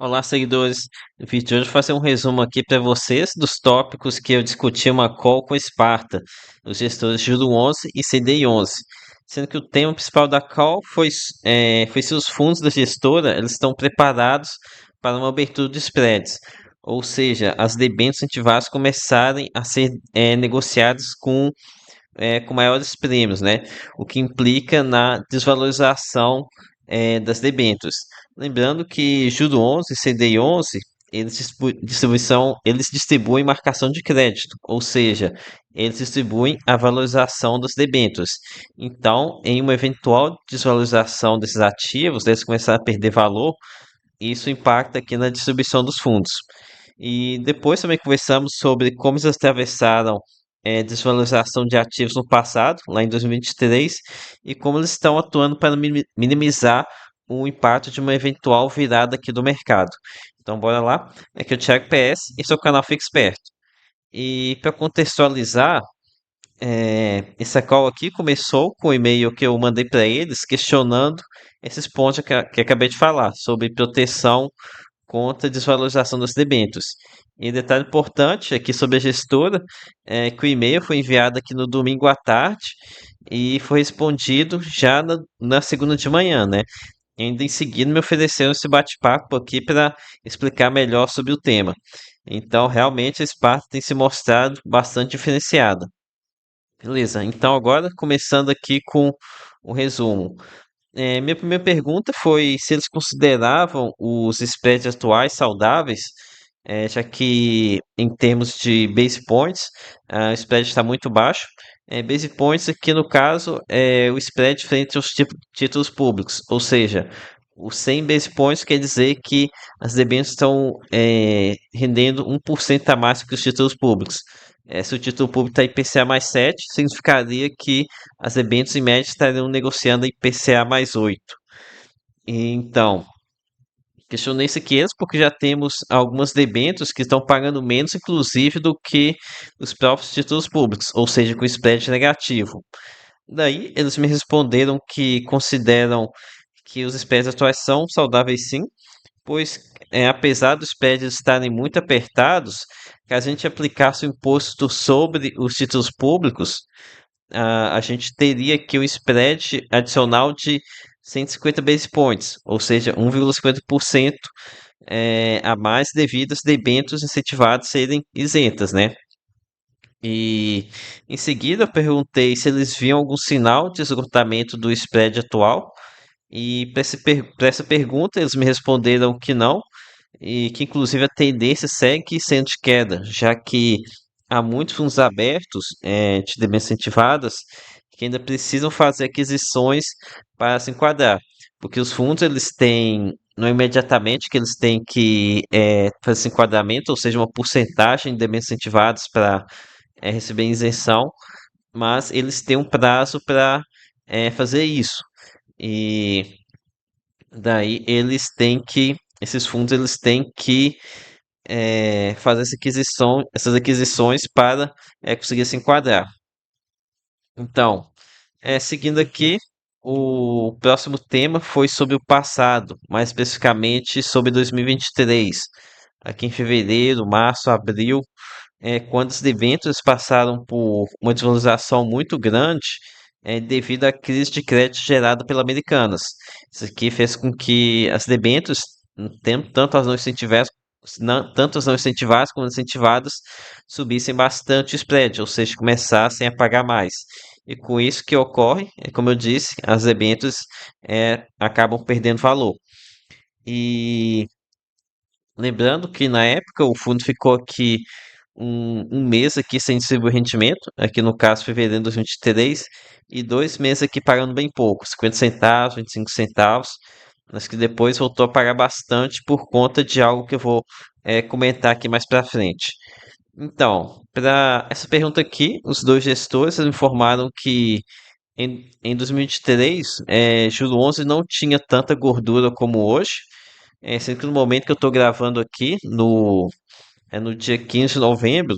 Olá, seguidores. No vídeo de hoje eu vou fazer um resumo aqui para vocês dos tópicos que eu discuti uma call com Esparta, os gestores Juro 11 e CDI 11. Sendo que o tema principal da call foi se os fundos da gestora eles estão preparados para uma abertura de spreads, ou seja, as debêntures incentivadas começarem a ser negociadas com maiores prêmios, né? O que implica na desvalorização das debêntures. Lembrando que Juro 11 e CDI 11 eles distribuem marcação de crédito, ou seja, eles distribuem a valorização das debêntures. Então, em uma eventual desvalorização desses ativos, eles começarem a perder valor, isso impacta aqui na distribuição dos fundos. E depois também conversamos sobre como eles atravessaram desvalorização de ativos no passado, lá em 2023, e como eles estão atuando para minimizar o impacto de uma eventual virada aqui do mercado. Então, bora lá. Aqui é o Thiago PS e seu canal Fica Esperto. E para contextualizar, essa call aqui começou com o e-mail que eu mandei para eles questionando esses pontos que acabei de falar, sobre proteção contra a desvalorização das debêntures. E detalhe importante aqui sobre a gestora é que o e-mail foi enviado aqui no domingo à tarde e foi respondido já na segunda de manhã, né? E ainda em seguida me ofereceram esse bate-papo aqui para explicar melhor sobre o tema. Então, realmente, a Sparta tem se mostrado bastante diferenciada. Beleza, então agora começando aqui com o resumo. Minha primeira pergunta foi se eles consideravam os spreads atuais saudáveis, já que em termos de base points, o spread está muito baixo. Base points aqui no caso é o spread frente aos títulos públicos, ou seja, os 100 base points quer dizer que as debêntures estão rendendo 1% a mais que os títulos públicos. Se o título público está IPCA mais 7, significaria que as debêntures em média estariam negociando a IPCA mais 8. Então, questionei isso aqui eles porque já temos algumas debêntures que estão pagando menos, inclusive, do que os próprios títulos públicos, ou seja, com spread negativo. Daí, eles me responderam que consideram que os spreads atuais são saudáveis sim, pois apesar dos spreads estarem muito apertados, que a gente aplicasse o imposto sobre os títulos públicos, a gente teria aqui um spread adicional de 150 base points, ou seja, 1,50% a mais devido às debêntures incentivadas serem isentas, né? E em seguida eu perguntei se eles viam algum sinal de esgotamento do spread atual, e para essa pergunta eles me responderam que não, e que inclusive a tendência segue sendo de queda, já que há muitos fundos abertos de debêntures incentivadas que ainda precisam fazer aquisições para se enquadrar, porque os fundos eles têm não é imediatamente que eles têm que fazer esse enquadramento, ou seja, uma porcentagem de debêntures incentivadas para receber isenção, mas eles têm um prazo para fazer isso. E daí esses fundos eles têm que fazer essas aquisições para conseguir se enquadrar. Então, seguindo aqui, o próximo tema foi sobre o passado, mais especificamente sobre 2023. Aqui em fevereiro, março, abril, quando os debêntures passaram por uma desvalorização muito grande, devido à crise de crédito gerada pela Americanas. Isso aqui fez com que as debêntures, tanto as não incentivadas, tanto as não incentivadas como as incentivadas, subissem bastante o spread, ou seja, começassem a pagar mais. E com isso que ocorre, como eu disse, as debêntures acabam perdendo valor. E lembrando que na época o fundo ficou aqui um mês aqui sem distribuir rendimento, aqui no caso fevereiro de 2023, e 2 meses aqui pagando bem pouco, 50 centavos, 25 centavos, mas que depois voltou a pagar bastante por conta de algo que eu vou comentar aqui mais para frente. Então, para essa pergunta aqui, os dois gestores informaram que em 2023, Juro 11 não tinha tanta gordura como hoje, sendo que no momento que eu estou gravando aqui, no dia 15 de novembro,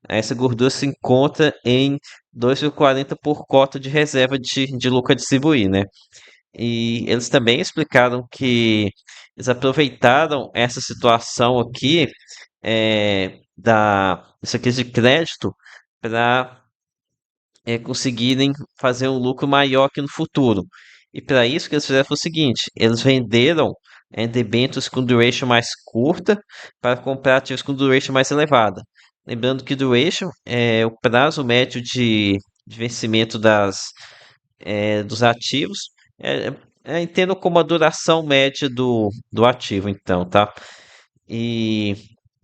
essa gordura se encontra em 2,40 por cota de reserva de lucro a distribuir, né? E eles também explicaram que eles aproveitaram essa situação aqui, essa crise de crédito, para conseguirem fazer um lucro maior aqui no futuro. E para isso que eles fizeram foi o seguinte: eles venderam debêntures com duration mais curta para comprar ativos com duration mais elevada. Lembrando que duration é o prazo médio de vencimento dos ativos. Entendo como a duração média do ativo, então, tá? E,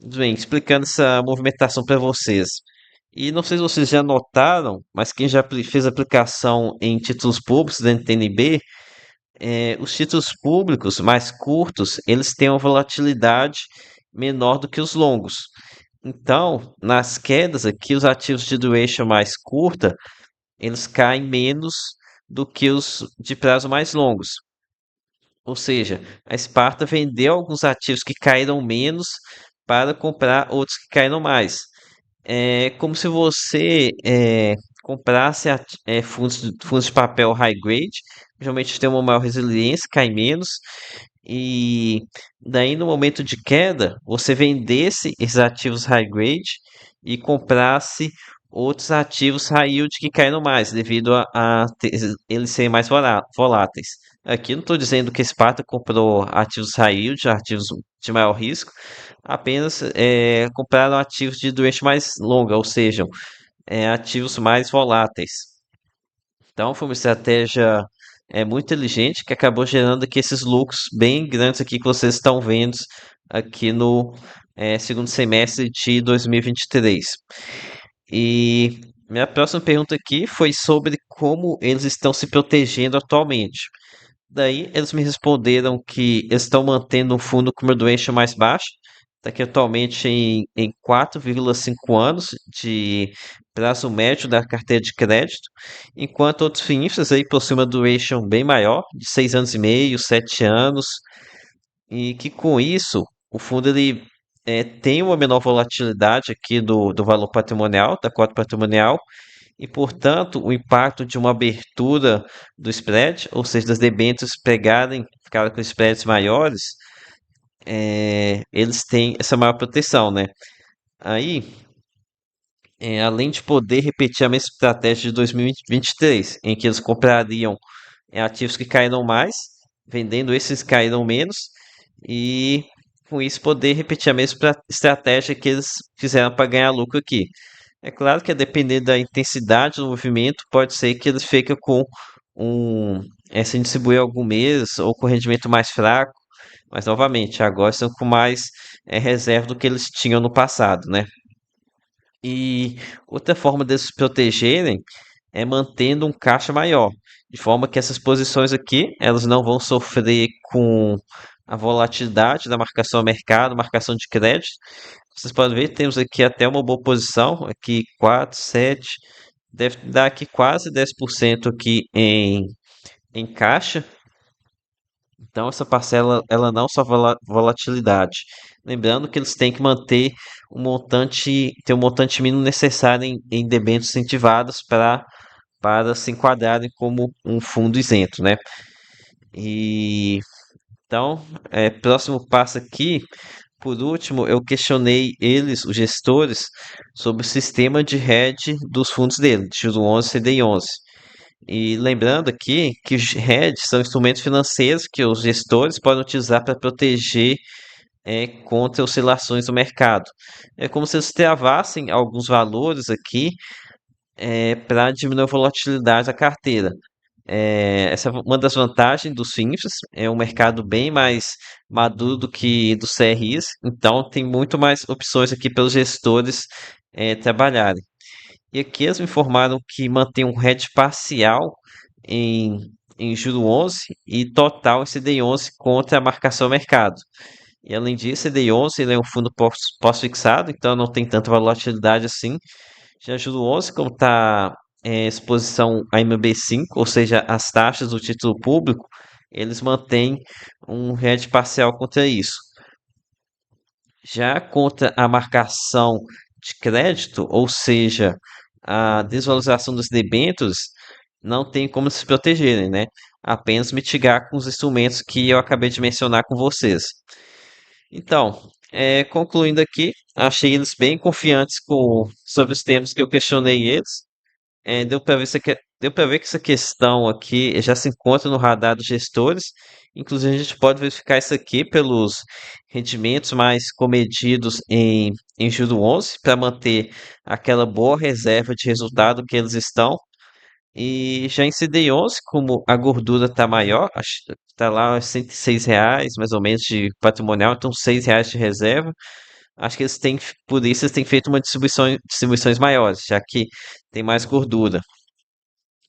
bem, explicando essa movimentação para vocês. E não sei se vocês já notaram, mas quem já fez aplicação em títulos públicos da NTNB, os títulos públicos mais curtos, eles têm uma volatilidade menor do que os longos. Então, nas quedas aqui, os ativos de duration mais curta, eles caem menos do que os de prazo mais longos. Ou seja, a Sparta vendeu alguns ativos que caíram menos para comprar outros que caíram mais. É como se você comprasse fundos de papel high grade, geralmente tem uma maior resiliência, cai menos, e daí no momento de queda, você vendesse esses ativos high grade e comprasse outros ativos high yield que caíram mais, devido eles serem mais voláteis. Aqui não estou dizendo que Sparta comprou ativos high yield, ativos de maior risco, apenas compraram ativos de duration mais longa, ou seja, ativos mais voláteis. Então foi uma estratégia muito inteligente que acabou gerando aqui esses lucros bem grandes aqui que vocês estão vendo aqui no segundo semestre de 2023. E minha próxima pergunta aqui foi sobre como eles estão se protegendo atualmente. Daí eles me responderam que eles estão mantendo um fundo com uma duration mais baixa, está aqui atualmente em 4,5 anos de prazo médio da carteira de crédito, enquanto outros FIIs aí possuem uma duration bem maior, de 6 anos e meio, 7 anos, e que com isso o fundo ele tem uma menor volatilidade aqui do valor patrimonial, da cota patrimonial, e, portanto, o impacto de uma abertura do spread, ou seja, das debêntures ficarem com spreads maiores, eles têm essa maior proteção, né? Aí, além de poder repetir a mesma estratégia de 2023, em que eles comprariam ativos que caíram mais, vendendo esses que caíram menos, e com isso poder repetir a mesma estratégia que eles fizeram para ganhar lucro aqui. É claro que a depender da intensidade do movimento, pode ser que eles fiquem com sem distribuir algum mês ou com rendimento mais fraco, mas novamente, agora estão com mais reserva do que eles tinham no passado, né? E outra forma deles se protegerem é mantendo um caixa maior, de forma que essas posições aqui, elas não vão sofrer com a volatilidade da marcação a mercado, marcação de crédito. Vocês podem ver, temos aqui até uma boa posição, aqui 4, 7, deve dar aqui quase 10% aqui em caixa. Então essa parcela ela não só volatilidade. Lembrando que eles têm que manter ter um montante mínimo necessário em debêntures incentivadas para se enquadrarem como um fundo isento, né? E então, próximo passo aqui, por último, eu questionei eles, os gestores, sobre o sistema de hedge dos fundos dele, de Juro 11 e CDI 11. E lembrando aqui que os hedges são instrumentos financeiros que os gestores podem utilizar para proteger contra oscilações do mercado. É como se eles travassem alguns valores aqui para diminuir a volatilidade da carteira. Essa é uma das vantagens dos FINFs, é um mercado bem mais maduro do que dos CRIs, então tem muito mais opções aqui pelos gestores trabalharem. E aqui eles me informaram que mantém um hedge parcial em, em juro 11 e total em CDI 11 contra a marcação ao mercado. E além disso, CDI 11 ele é um fundo pós-fixado, então não tem tanta volatilidade assim. Já juro 11, como está exposição a MB5, ou seja, as taxas do título público, eles mantêm um hedge parcial contra isso. Já contra a marcação de crédito, ou seja, a desvalorização dos debêntures, não tem como se protegerem, né? apenas mitigar com os instrumentos que eu acabei de mencionar com vocês. Então, concluindo aqui, achei eles bem confiantes sobre os temas que eu questionei eles. Deu para ver que essa questão aqui já se encontra no radar dos gestores. Inclusive, a gente pode verificar isso aqui pelos rendimentos mais comedidos em Juro 11 para manter aquela boa reserva de resultado que eles estão. E já em CDI 11, como a gordura está maior, está lá uns R$ 106 mais ou menos de patrimonial, então R$ 6 de reserva. Acho que por isso eles têm feito uma distribuições maiores, já que tem mais gordura.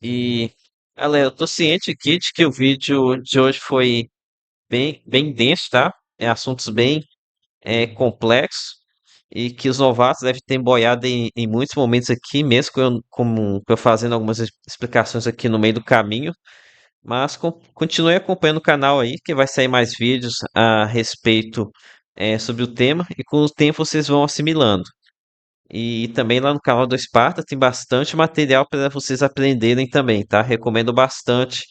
E, galera, eu tô ciente aqui de que o vídeo de hoje foi bem denso, tá? Assuntos bem complexos e que os novatos devem ter boiado em muitos momentos aqui, mesmo com eu fazendo algumas explicações aqui no meio do caminho. Mas continue acompanhando o canal aí, que vai sair mais vídeos a respeito sobre o tema e com o tempo vocês vão assimilando. E também lá no canal do Esparta tem bastante material para vocês aprenderem também, tá? Recomendo bastante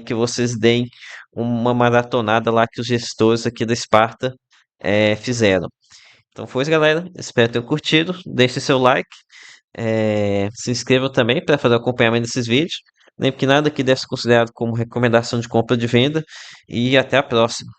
que vocês deem uma maratonada lá que os gestores aqui do Esparta fizeram. Então foi isso, galera. Espero ter curtido. Deixe seu like. Se inscrevam também para fazer o acompanhamento desses vídeos. Lembre que nada aqui deve ser considerado como recomendação de compra ou de venda. E até a próxima.